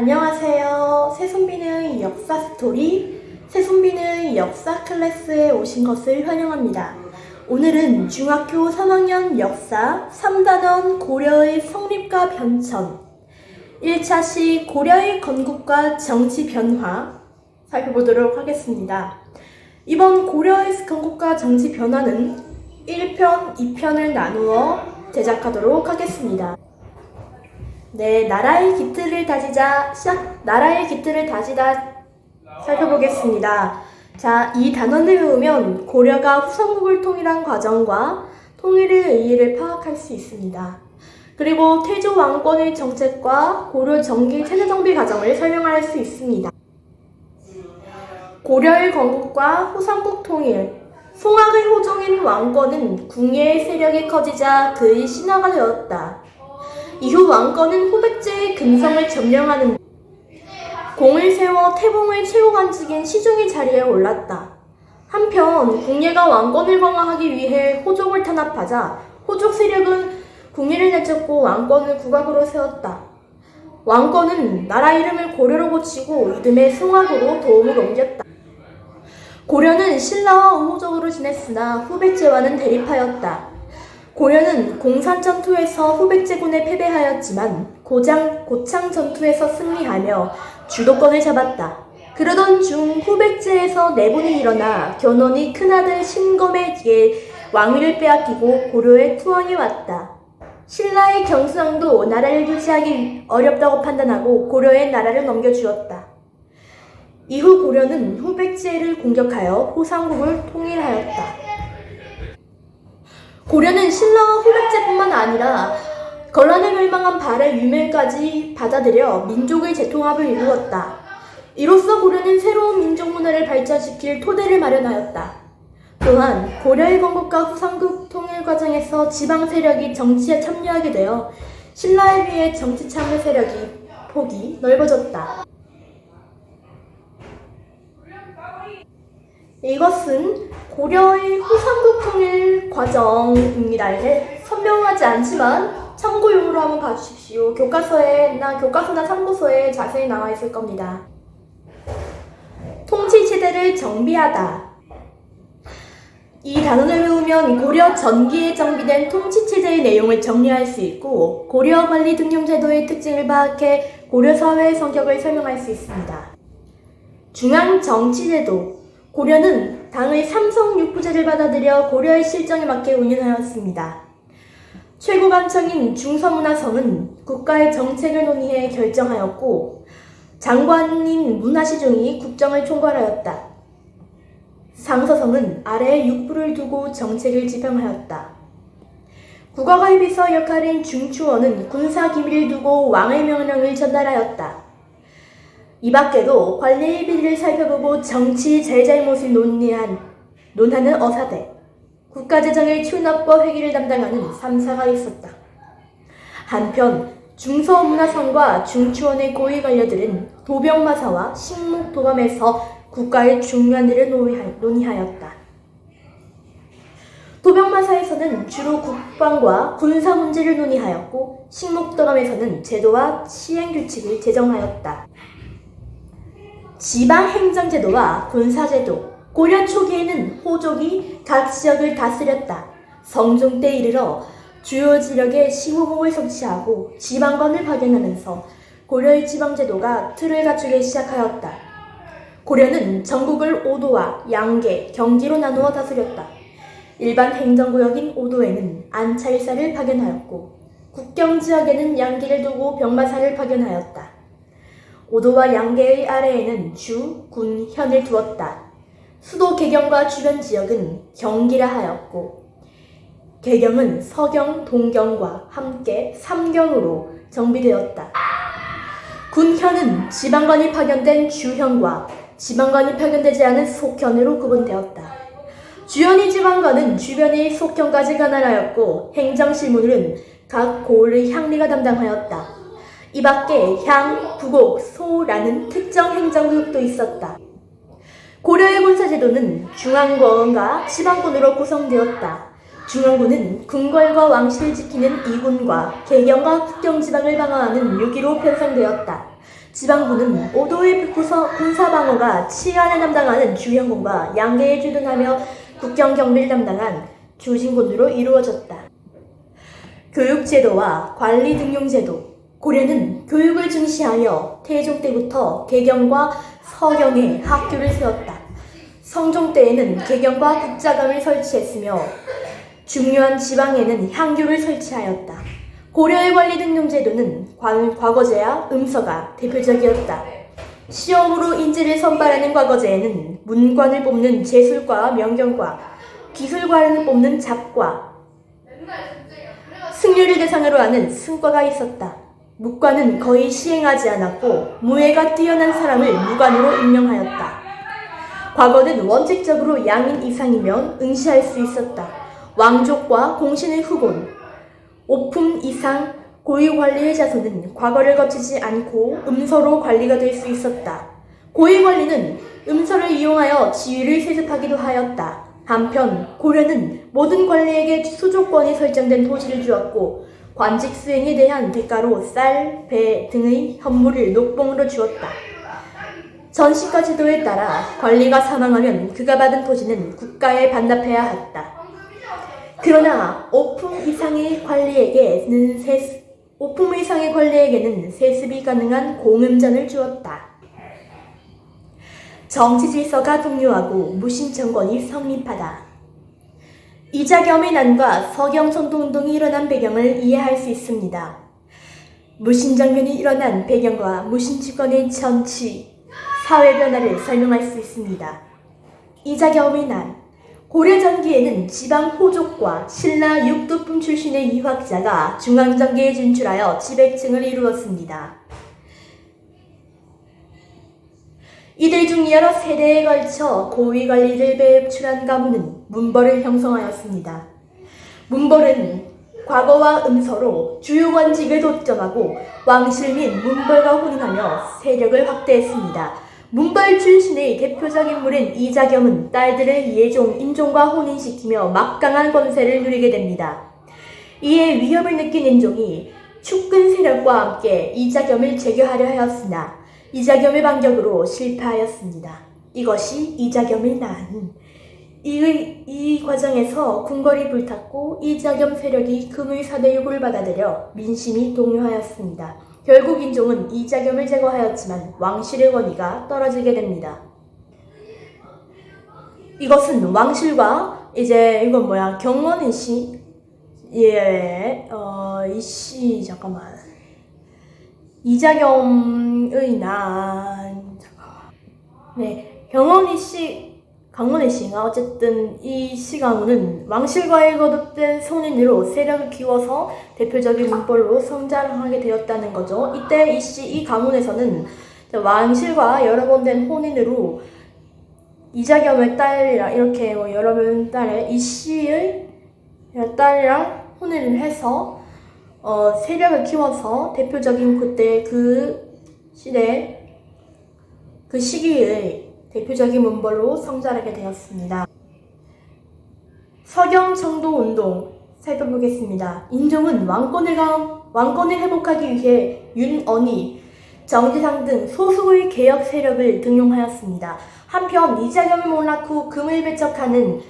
안녕하세요. 새손빈의 역사 스토리, 새손빈의 역사 클래스에 오신 것을 환영합니다. 오늘은 중학교 3학년 역사 3단원 고려의 성립과 변천 1차시 고려의 건국과 정치 변화 살펴보도록 하겠습니다. 이번 고려의 건국과 정치 변화는 1편, 2편을 나누어 제작하도록 하겠습니다. 네, 나라의 기틀을 다지다 살펴보겠습니다. 자, 이 단원을 외우면 고려가 후삼국을 통일한 과정과 통일의 의의를 파악할 수 있습니다. 그리고 태조 왕권의 정책과 고려 정기 체제 정비 과정을 설명할 수 있습니다. 고려의 건국과 후삼국 통일, 송악의 호종인 왕권은 궁예의 세력이 커지자 그의 신하가 되었다. 이후 왕권은 후백제의 근성을 점령하는 공을 세워 태봉의 최고 관직인 시중의 자리에 올랐다. 한편 궁예가 왕권을 강화하기 위해 호족을 탄압하자 호족 세력은 궁예를 내쫓고 왕권을 국악으로 세웠다. 왕권은 나라 이름을 고려로 고치고 이듬해 송악으로 도움을 옮겼다. 고려는 신라와 우호적으로 지냈으나 후백제와는 대립하였다. 고려는 공산 전투에서 후백제군에 패배하였지만 고창 전투에서 승리하며 주도권을 잡았다. 그러던 중 후백제에서 내분이 일어나 견훤이 큰아들 신검에게 왕위를 빼앗기고 고려에 투원이 왔다. 신라의 경수왕도 나라를 유지하기 어렵다고 판단하고 고려에 나라를 넘겨주었다. 이후 고려는 후백제를 공격하여 후삼국을 통일하였다. 고려는 신라와 후백제뿐만 아니라 건란에 멸망한 발해 유명까지 받아들여 민족의 재통합을 이루었다. 이로써 고려는 새로운 민족 문화를 발전시킬 토대를 마련하였다. 또한 고려의 건국과 후삼국 통일 과정에서 지방 세력이 정치에 참여하게 되어 신라에 비해 정치 참여 세력이 폭이 넓어졌다. 이것은 고려의 후삼국 통일 과정입니다. 이제 선명하지 않지만 참고용으로 한번 봐주십시오. 교과서나 참고서에 자세히 나와 있을 겁니다. 통치체제를 정비하다. 이 단원을 외우면 고려 전기에 정비된 통치체제의 내용을 정리할 수 있고 고려 관리 등용제도의 특징을 파악해 고려 사회의 성격을 설명할 수 있습니다. 중앙정치제도. 고려는 당의 삼성육부제를 받아들여 고려의 실정에 맞게 운영하였습니다. 최고관청인 중서문화성은 국가의 정책을 논의해 결정하였고 장관인 문화시종이 국정을 총괄하였다. 상서성은 아래에 육부를 두고 정책을 집행하였다. 국가의 비서 역할인 중추원은 군사기밀을 두고 왕의 명령을 전달하였다. 이 밖에도 관리의 비리를 살펴보고 정치 잘잘못을 논하는 어사대, 국가재정의 출납과 회계를 담당하는 3사가 있었다. 한편 중서문화성과 중추원의 고위 관료들은 도병마사와 식목도감에서 국가의 중요한 일을 논의하였다. 도병마사에서는 주로 국방과 군사 문제를 논의하였고 식목도감에서는 제도와 시행규칙을 제정하였다. 지방행정제도와 군사제도. 고려 초기에는 호족이 각 지역을 다스렸다. 성종 때 이르러 주요 지역에 시호봉을 설치하고 지방관을 파견하면서 고려의 지방제도가 틀을 갖추기 시작하였다. 고려는 전국을 오도와 양계, 경기로 나누어 다스렸다. 일반 행정구역인 오도에는 안찰사를 파견하였고 국경지역에는 양기를 두고 병마사를 파견하였다. 오도와 양계의 아래에는 주, 군, 현을 두었다. 수도 개경과 주변 지역은 경기라 하였고 개경은 서경, 동경과 함께 삼경으로 정비되었다. 군현은 지방관이 파견된 주현과 지방관이 파견되지 않은 속현으로 구분되었다. 주현이 지방관은 주변의 속현까지 관할하였고 행정실무는 각 고을의 향리가 담당하였다. 이 밖에 향, 부곡, 소라는 특정 행정구역도 있었다. 고려의 군사제도는 중앙권과 지방군으로 구성되었다. 중앙군은 궁궐과 왕실을 지키는 2군과 개경과 국경지방을 방어하는 6기로 편성되었다. 지방부는 오도의 군사방어가 치안을 담당하는 주현군과 양계에 주둔하며 국경 경비를 담당한 주진군으로 이루어졌다. 교육제도와 관리등용제도. 고려는 교육을 중시하여 태종 때부터 개경과 서경에 학교를 세웠다. 성종 때에는 개경과 국자감을 설치했으며 중요한 지방에는 향교를 설치하였다. 고려의 관리등용제도는 과거제와 음서가 대표적이었다. 시험으로 인재를 선발하는 과거제에는 문관을 뽑는 제술과 명경과, 기술관을 뽑는 잡과, 승려를 대상으로 하는 승과가 있었다. 묵관은 거의 시행하지 않았고 무예가 뛰어난 사람을 무관으로 임명하였다. 과거는 원칙적으로 양인 이상이면 응시할 수 있었다. 왕족과 공신의 후본, 오품 이상 고위관리의 자손은 과거를 거치지 않고 음서로 관리가 될 수 있었다. 고위관리는 음서를 이용하여 지위를 세습하기도 하였다. 한편 고려는 모든 관리에게 수조권이 설정된 토지를 주었고 관직 수행에 대한 대가로 쌀, 배 등의 현물을 녹봉으로 주었다. 전시과 제도에 따라 관리가 사망하면 그가 받은 토지는 국가에 반납해야 했다. 그러나 오품 이상의 관리에게는 세습이 가능한 공음전을 주었다. 정치질서가 동요하고 무신정권이 성립하다. 이자겸의 난과 서경천도운동이 일어난 배경을 이해할 수 있습니다. 무신정변이 일어난 배경과 무신집권의 정치, 사회 변화를 설명할 수 있습니다. 이자겸의 난. 고려 전기에는 지방 호족과 신라 육두품 출신의 유학자가 중앙정계에 진출하여 지배층을 이루었습니다. 이들 중 여러 세대에 걸쳐 고위관리를 배출한 가문은 문벌을 형성하였습니다. 문벌은 과거와 음서로 주요 관직을 독점하고 왕실 및 문벌과 혼인하며 세력을 확대했습니다. 문벌 출신의 대표적 인물인 이자겸은 딸들을 예종, 인종과 혼인시키며 막강한 권세를 누리게 됩니다. 이에 위협을 느낀 인종이 축근 세력과 함께 이자겸을 제거하려 하였으나 이자겸의 반격으로 실패하였습니다. 이것이 이자겸의 난. 이 과정에서 궁궐이 불탔고 이자겸 세력이 금의 사대육을 받아들여 민심이 동요하였습니다. 결국 인종은 이자겸을 제거하였지만 왕실의 권위가 떨어지게 됩니다. 이것은 왕실과 경원의 씨, 이자겸의 난, 강원의 씨가 어쨌든 이 시가문은 왕실과의 거듭된 손인으로 세력을 키워서 대표적인 문벌로 성장하게 되었다는 거죠. 이때 이 가문에서는 왕실과 여러 번 된 혼인으로 이자겸의 딸이랑 이렇게 여러 명 딸의 이 씨의 딸이랑 혼인을 해서 세력을 키워서 대표적인 그때 그 시기의 대표적인 문벌로 성장하게 되었습니다. 서경청도운동 살펴보겠습니다. 인종은 왕권을 회복하기 위해 윤언이, 정지상 등 소수의 개혁 세력을 등용하였습니다. 한편 이자겸을 몰락 후 금을 배척하는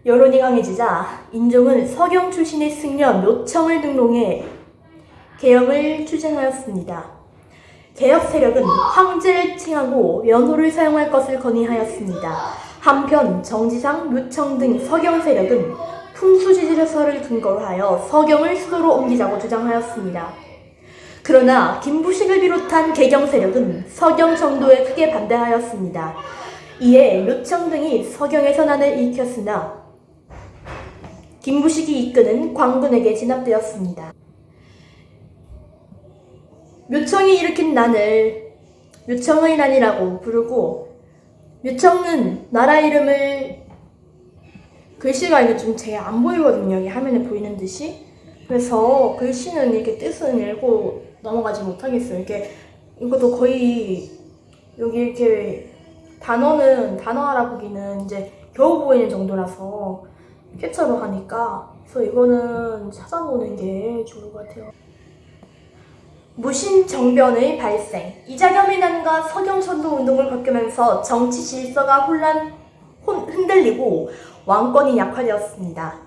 여론이 강해지자 인종은 서경 출신의 승려 묘청을 등용해 개혁을 추진하였습니다. 개혁 세력은 황제를 칭하고 연호를 사용할 것을 건의하였습니다. 한편 정지상, 묘청 등 서경 세력은 풍수지질서를 근거로 하여 서경을 수도로 옮기자고 주장하였습니다. 그러나 김부식을 비롯한 개경 세력은 서경 정도에 크게 반대하였습니다. 이에 묘청 등이 서경에서 난을 일으켰으나 김부식이 이끄는 광군에게 진압되었습니다. 묘청이 일으킨 난을 묘청의 난이라고 부르고, 묘청은 나라 이름을, 글씨가 이게 좀 잘 안 보이거든요. 여기 화면에 보이는 듯이. 그래서 글씨는 이렇게 뜻은 읽고 넘어가지 못하겠어요. 이것도 거의 여기 이렇게 단어 알아보기는 이제 겨우 보이는 정도라서 캡처로 하니까, 그래서 이거는 찾아보는 게 좋을 것 같아요. 무신정변의 발생. 이자겸의 서경천도 운동을 겪으면서 정치 질서가 흔들리고 왕권이 약화되었습니다.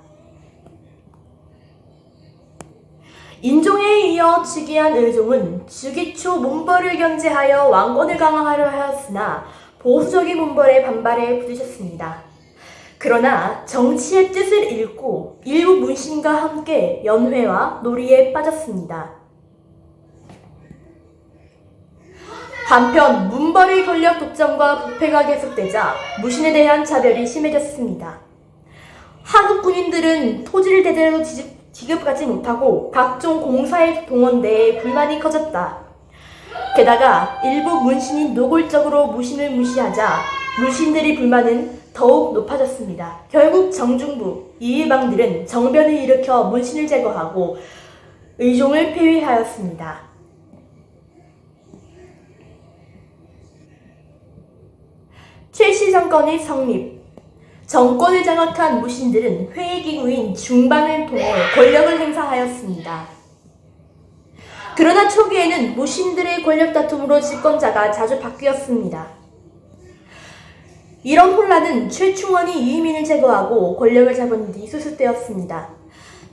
인종에 이어 즉위한 의종은 즉위 초 문벌을 견제하여 왕권을 강화하려 하였으나 보수적인 문벌의 반발에 부딪혔습니다. 그러나 정치의 뜻을 읽고 일부 문신과 함께 연회와 놀이에 빠졌습니다. 한편 문벌의 권력 독점과 부패가 계속되자 무신에 대한 차별이 심해졌습니다. 한국 군인들은 토지를 제대로 지급하지 못하고 각종 공사에 동원돼 불만이 커졌다. 게다가 일부 문신이 노골적으로 무신을 무시하자 무신들의 불만은 더욱 높아졌습니다. 결국 정중부, 이의방들은 정변을 일으켜 문신을 제거하고 의종을 폐위하였습니다. 최씨 정권의 성립. 정권을 장악한 무신들은 회의기구인 중반을 통해 권력을 행사하였습니다. 그러나 초기에는 무신들의 권력 다툼으로 집권자가 자주 바뀌었습니다. 이런 혼란은 최충원이 이의민을 제거하고 권력을 잡은 뒤 수습되었습니다.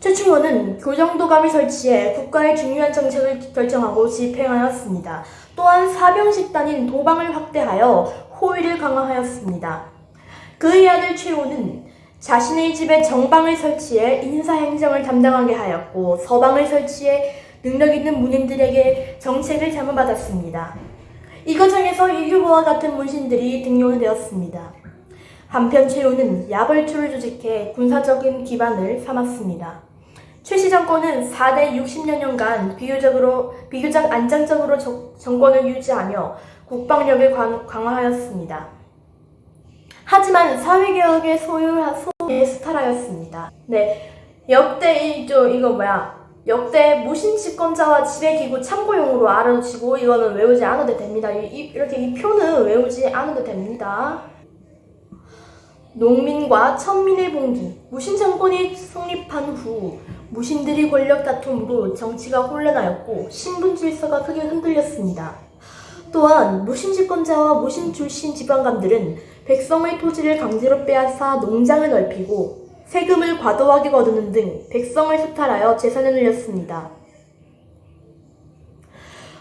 최충원은 교정도감을 설치해 국가의 중요한 정책을 결정하고 집행하였습니다. 또한 사병식단인 도방을 확대하여 호위를 강화하였습니다. 그의 아들 최호는 자신의 집에 정방을 설치해 인사행정을 담당하게 하였고 서방을 설치해 능력 있는 문인들에게 정책을 자문받았습니다. 이 과정에서 이규보와 같은 문신들이 등용되었습니다. 한편 최호는 야벌초를 조직해 군사적인 기반을 삼았습니다. 최씨 정권은 4대 60여 년간 비교적 안정적으로 정권을 유지하며 국방력을 강화하였습니다. 하지만 사회개혁의 소유에 수탈하였습니다. 역대 무신 집권자와 지배기구 참고용으로 알아두시고 이거는 외우지 않아도 됩니다. 이렇게 이 표는 외우지 않아도 됩니다. 농민과 천민의 봉기. 무신 정권이 성립한 후 무신들이 권력 다툼으로 정치가 혼란하였고 신분 질서가 크게 흔들렸습니다. 또한 무신 집권자와 무신 출신 지방감들은 백성의 토지를 강제로 빼앗아 농장을 넓히고 세금을 과도하게 거두는 등 백성을 수탈하여 재산을 늘렸습니다.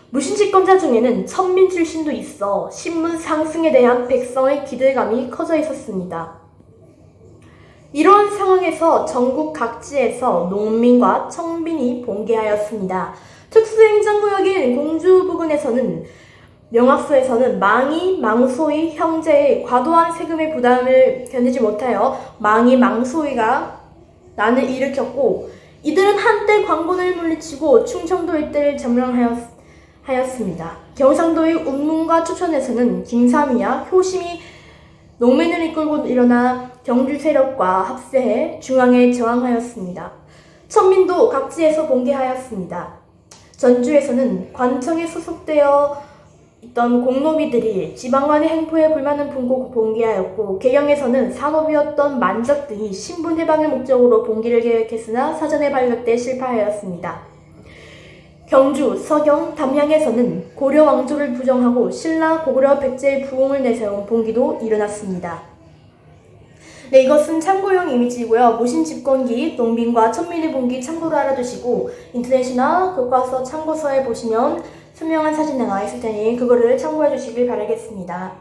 무신 집권자 중에는 천민 출신도 있어 신분 상승에 대한 백성의 기대감이 커져 있었습니다. 이러한 상황에서 전국 각지에서 농민과 천민이 봉기하였습니다. 특수행정구역인 공주 부근에서는 명확소에서는 망이 망소의 형제의 과도한 세금의 부담을 견디지 못하여 망이 망소이가 난을 일으켰고 이들은 한때 광군을 물리치고 충청도 일대를 점령하였습니다. 경상도의 운문과 초천에서는 김삼이와 효심이 농민을 이끌고 일어나 경주 세력과 합세해 중앙에 저항하였습니다. 천민도 각지에서 봉기하였습니다. 전주에서는 관청에 소속되어 있던 공노비들이 지방관의 행포에 불만을 품고 봉기하였고 계경에서는 산업이었던 만적 등이 신분 해방을 목적으로 봉기를 계획했으나 사전에 발각돼 실패하였습니다. 경주, 서경, 담양에서는 고려 왕조를 부정하고 신라 고구려 백제의 부흥을 내세운 봉기도 일어났습니다. 이것은 참고용 이미지이고요. 무신 집권기, 농민과 천민의 봉기 참고로 알아두시고 인터넷이나 교과서 참고서에 보시면 선명한 사진 나와 있을 테니 그거를 참고해 주시길 바라겠습니다.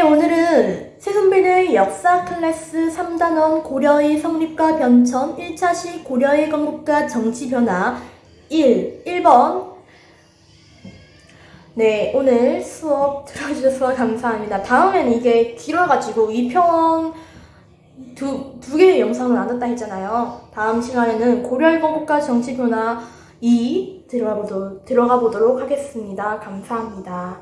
오늘은 새선배의 역사 클래스 3단원 고려의 성립과 변천 1차시 고려의 건국과 정치 변화 1번 오늘 수업 들어주셔서 감사합니다. 다음엔 이게 길어가지고 2편 두 개의 영상을 나눴다 했잖아요. 다음 시간에는 고려의 건국과 정치 변화 2 들어가 보도록 하겠습니다. 감사합니다.